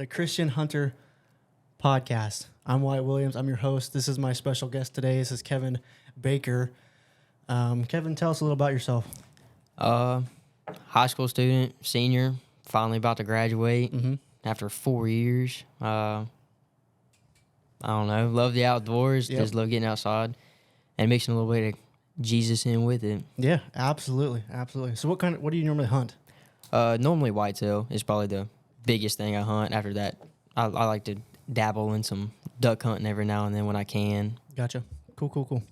the Christian Hunter Podcast. I'm Wyatt Williams. I'm your host. This is my special guest today. This is Kevin Baker. Kevin, tell us a little about yourself. High school student, senior, finally about to graduate after 4 years. I don't know. Love the outdoors. Yep. Just love getting outside and mixing a little bit of Jesus in with it. Yeah, absolutely. So what do you normally hunt? Normally whitetail is probably the biggest thing I hunt. After that, I like to dabble in some duck hunting every now and then when I can. Gotcha. Cool.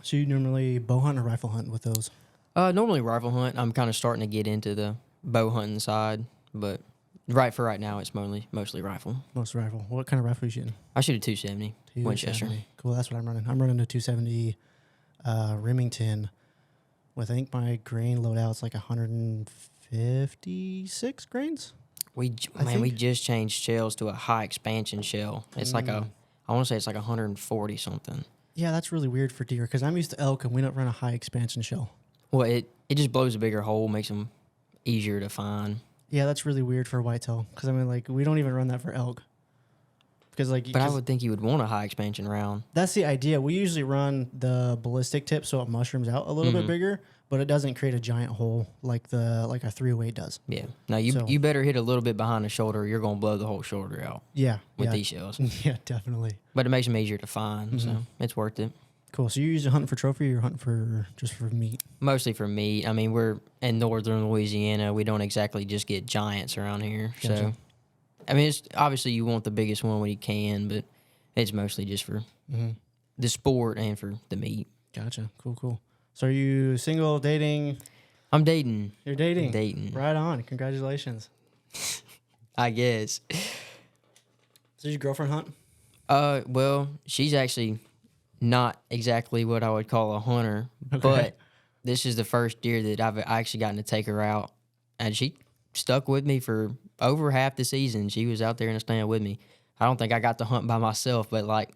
So you normally bow hunt or rifle hunt with those? Normally rifle hunt. I'm kind of starting to get into the bow hunting side, but right now it's mostly rifle. Most rifle. What kind of rifle are you shooting? I shoot a 270 Winchester. Cool, that's what I'm running. I'm running a 270 Remington with, I think my grain loadout's like 156 grains. We just changed shells to a high expansion shell. It's like I want to say it's like 140 something. Yeah, that's really weird for deer because I'm used to elk and we don't run a high expansion shell. Well, it just blows a bigger hole, makes them easier to find. Yeah, that's really weird for whitetail because I mean, like, we don't even run that for elk. But I would think you would want a high expansion round. That's the idea. We usually run the ballistic tip so it mushrooms out a little bit bigger, but it doesn't create a giant hole like a 308 does. Yeah. Now you better hit a little bit behind the shoulder. You're gonna blow the whole shoulder out. Yeah. With these shells. Yeah, definitely. But it makes them easier to find, so it's worth it. Cool. So you're usually hunting for trophy or you're hunting for just for meat? Mostly for meat. I mean, we're in northern Louisiana. We don't exactly just get giants around here. Gotcha. So, I mean, it's obviously you want the biggest one when you can, but it's mostly just for the sport and for the meat. Gotcha. Cool. So are you single, dating? I'm dating. You're dating? Dating. Right on. Congratulations. I guess. So your girlfriend hunt? Well, she's actually not exactly what I would call a hunter, but this is the first year that I've actually gotten to take her out, and she stuck with me for over half the season. She was out there in the stand with me. I don't think I got to hunt by myself, but like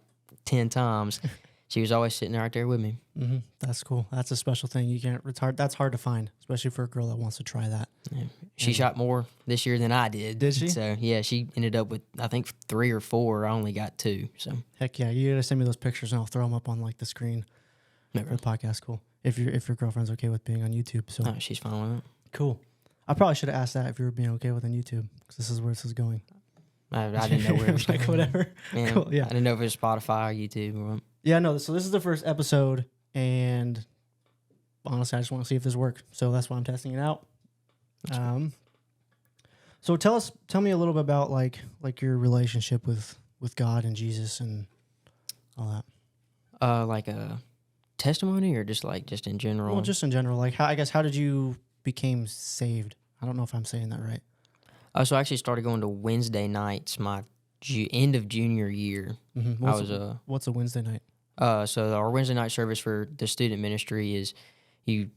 10 times. She was always sitting right there with me. That's cool. That's a special thing. That's hard to find, especially for a girl that wants to try that. Yeah. She shot more this year than I did. Did she? So, yeah, she ended up with, I think, 3 or 4. I only got 2. So heck yeah. You gotta send me those pictures and I'll throw them up on like the screen for the podcast. Cool. If your girlfriend's okay with being on YouTube. So she's fine with it. Cool. I probably should have asked that if you were being okay with on YouTube because this is where this is going. I didn't know where it was like going. Whatever. Yeah. Cool. Yeah. I didn't know if it was Spotify or YouTube or what. Yeah, no. So this is the first episode, and honestly, I just want to see if this works. So that's why I'm testing it out. So tell me a little bit about like your relationship with God and Jesus and all that. Like a testimony or just in general? Well, just in general. Like, how did you become saved? I don't know if I'm saying that right. So I actually started going to Wednesday nights my end of junior year. What's a Wednesday night? So our Wednesday night service for the student ministry is you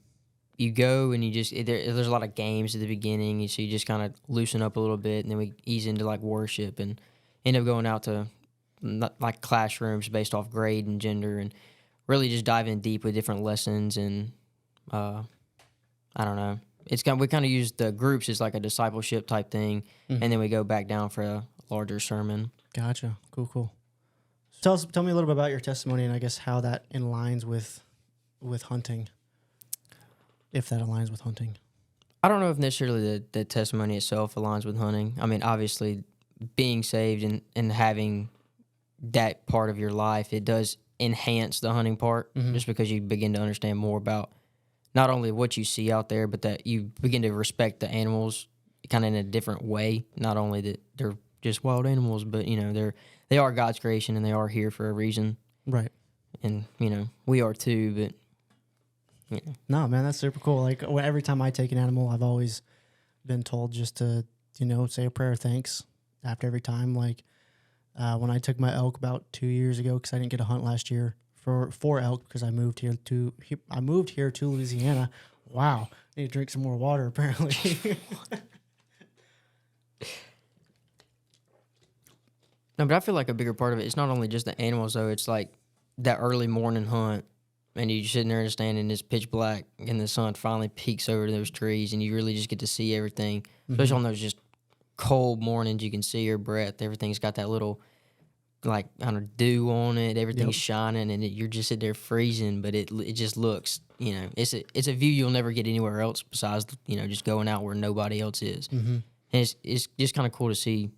go and you just there's a lot of games at the beginning, so you just kind of loosen up a little bit, and then we ease into like worship and end up going out to like classrooms based off grade and gender, and really just dive in deep with different lessons. And I don't know. We kind of use the groups as like a discipleship type thing, and then we go back down for a larger sermon. Gotcha. Cool. Tell me a little bit about your testimony and I guess how that aligns with hunting. If that aligns with hunting. I don't know if necessarily the testimony itself aligns with hunting. I mean, obviously, being saved and having that part of your life, it does enhance the hunting part, just because you begin to understand more about not only what you see out there, but that you begin to respect the animals kind of in a different way. Not only that they're just wild animals, but they are God's creation and they are here for a reason. Right. And we are too, but No, man, that's super cool. Like every time I take an animal, I've always been told just to, say a prayer of thanks after every time. Like when I took my elk about 2 years ago, because I didn't get a hunt last year for elk because I moved here to Louisiana. Wow, I need to drink some more water apparently. No, but I feel like a bigger part of it's not only just the animals though. It's like that early morning hunt, and you're sitting there and standing, it's pitch black, and the sun finally peeks over those trees, and you really just get to see everything, especially on those just cold mornings, you can see your breath. Everything's got that little, like, kind of dew on it. Everything's shining, and you're just sitting there freezing, but it just looks, it's a view you'll never get anywhere else besides, just going out where nobody else is. Mm-hmm. And it's just kind of cool to see,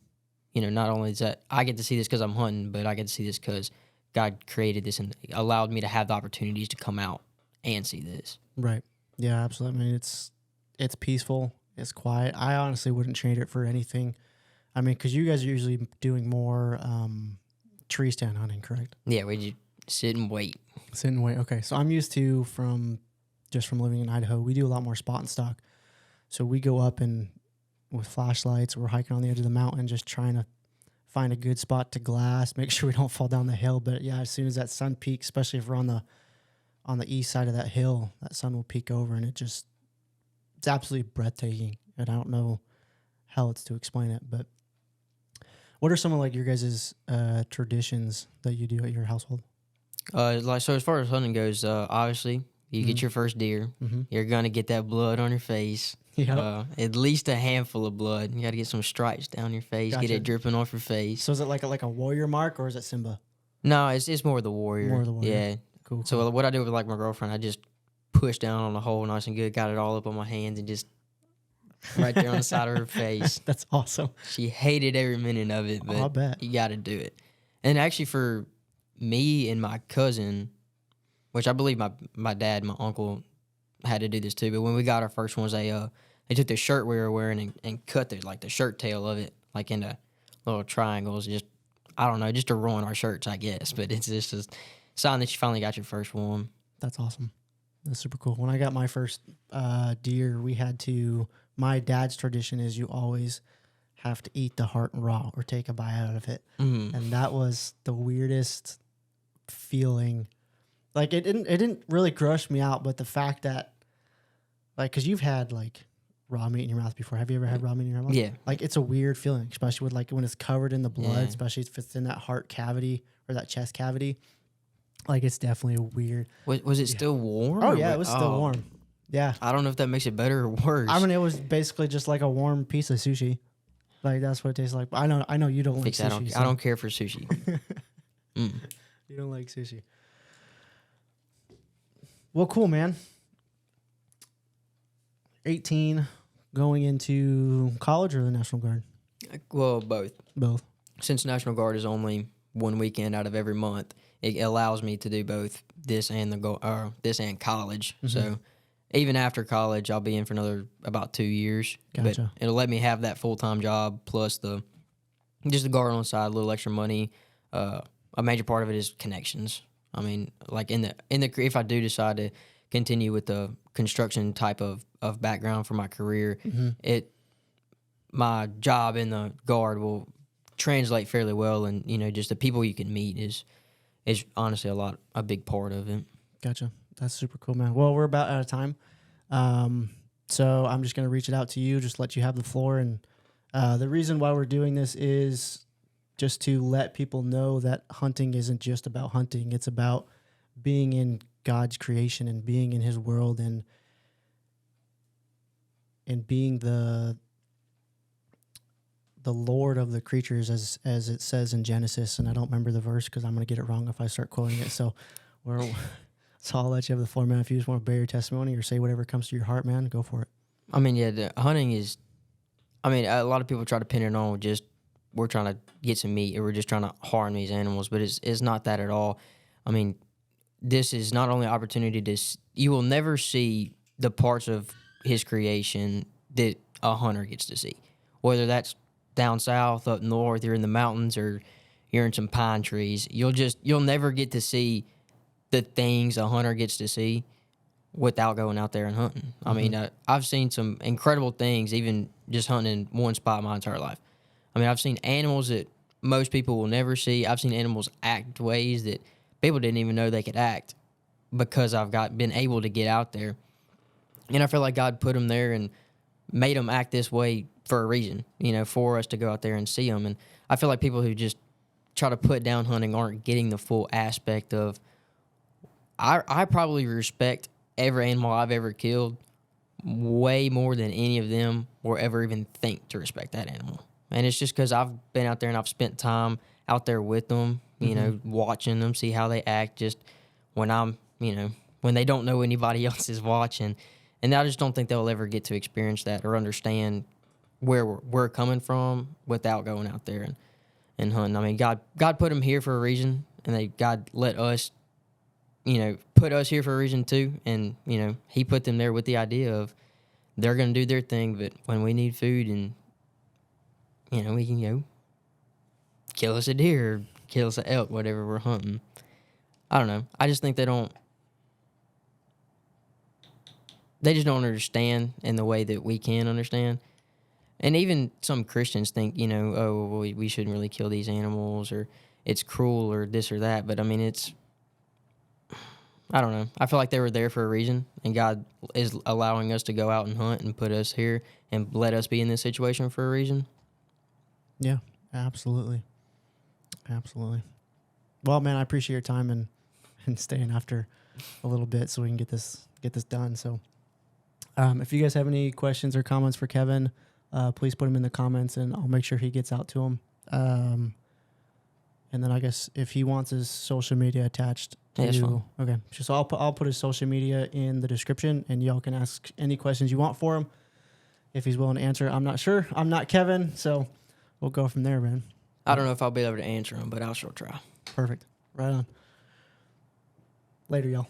not only is that I get to see this because I'm hunting, but I get to see this because God created this and allowed me to have the opportunities to come out and see this. Right. Yeah, absolutely. I mean, it's peaceful. It's quiet. I honestly wouldn't trade it for anything. I mean, because you guys are usually doing more tree stand hunting, correct? Yeah, we just sit and wait. Sit and wait. Okay, so I'm used to from living in Idaho. We do a lot more spot and stock. So we go up and with flashlights, we're hiking on the edge of the mountain, just trying to find a good spot to glass, make sure we don't fall down the hill. But yeah, as soon as that sun peaks, especially if we're on the east side of that hill, that sun will peek over, and it's absolutely breathtaking. And I don't know how else to explain it, but what are some of like your guys' traditions that you do at your household? So as far as hunting goes, obviously you get your first deer. Mm-hmm. You're gonna get that blood on your face. Yeah. At least a handful of blood. You got to get some stripes down your face. Gotcha. Get it dripping off your face. So is it like a warrior mark, or is it Simba? No, it's more the warrior. More the warrior. Yeah. Cool. So what I do with like my girlfriend, I just push down on the hole nice and good, got it all up on my hands, and just right there on the side of her face. That's awesome. She hated every minute of it, but I'll bet. you got to do it. And actually, for me and my cousin, which I believe my dad, my uncle had to do this too. But when we got our first ones, they took the shirt we were wearing and cut the shirt tail of it like into little triangles. Just I don't know, just to ruin our shirts, I guess. But it's just a sign that you finally got your first one. That's awesome. That's super cool. When I got my first deer, we had to. My dad's tradition is you always have to eat the heart raw or take a bite out of it, and that was the weirdest feeling. Like it didn't really gross me out, but the fact that, like, because you've had like raw meat in your mouth before. Have you ever had raw meat in your mouth? Yeah. Like it's a weird feeling, especially with like when it's covered in the blood, Yeah. especially if it's in that heart cavity or that chest cavity. Like it's definitely weird. Was it still warm? Oh yeah, it was still warm. Yeah. I don't know if that makes it better or worse. I mean, it was basically just like a warm piece of sushi. Like that's what it tastes like. But I know you don't like sushi. I don't care for sushi. You don't like sushi. Well, cool, man. 18, going into college or the National Guard? Well, both. Both. Since National Guard is only one weekend out of every month, it allows me to do both this and this and college. Mm-hmm. So even after college, I'll be in for another about 2 years. Gotcha. But it'll let me have that full-time job plus just the guard on the side, a little extra money. A major part of it is connections. I mean, like if I do decide to continue with the construction type of background for my career, my job in the guard will translate fairly well, and just the people you can meet is honestly a big part of it. Gotcha. That's super cool, man. Well, we're about out of time, so I'm just gonna reach it out to you, just let you have the floor. And the reason why we're doing this is just to let people know that hunting isn't just about hunting. It's about being in God's creation and being in His world and being the Lord of the creatures, as it says in Genesis. And I don't remember the verse because I'm going to get it wrong if I start quoting it. So I'll let you have the floor, man. If you just want to bear your testimony or say whatever comes to your heart, man, go for it. I mean, yeah, the hunting is. I mean, a lot of people try to pin it on just we're trying to get some meat or we're just trying to harm these animals, but it's not that at all. I mean, this is not only an opportunity to you will never see the parts of His creation that a hunter gets to see, whether that's down south, up north, you're in the mountains, or you're in some pine trees. You'll never get to see the things a hunter gets to see without going out there and hunting. I mean, I've seen some incredible things, even just hunting in one spot my entire life. I mean, I've seen animals that most people will never see. I've seen animals act ways that people didn't even know they could act because I've been able to get out there. And I feel like God put them there and made them act this way for a reason, for us to go out there and see them. And I feel like people who just try to put down hunting aren't getting the full aspect of. I probably respect every animal I've ever killed way more than any of them will ever even think to respect that animal. And it's just because I've been out there and I've spent time out there with them, you know, watching them, see how they act just when I'm, you know, when they don't know anybody else is watching. And I just don't think they'll ever get to experience that or understand where we're coming from without going out there and hunting. I mean, God put them here for a reason, and God let us, you know, put us here for a reason too. And, you know, he put them there with the idea of they're going to do their thing, but when we need food and, you know, we can, you know, kill us a deer or kill us an elk, whatever we're hunting. I don't know. I just think they just don't understand in the way that we can understand. And even some Christians think, you know, oh, well, we shouldn't really kill these animals or it's cruel or this or that. But, I mean, I don't know. I feel like they were there for a reason, and God is allowing us to go out and hunt and put us here and let us be in this situation for a reason. Yeah, absolutely. Absolutely. Well, man, I appreciate your time and staying after a little bit so we can get this done. So if you guys have any questions or comments for Kevin, please put them in the comments, and I'll make sure he gets out to them. And then I guess if he wants his social media attached to, okay. So I'll put his social media in the description, and y'all can ask any questions you want for him if he's willing to answer. I'm not sure. I'm not Kevin, so we'll go from there, man. I don't know if I'll be able to answer them, but I'll sure try. Perfect. Right on. Later, y'all.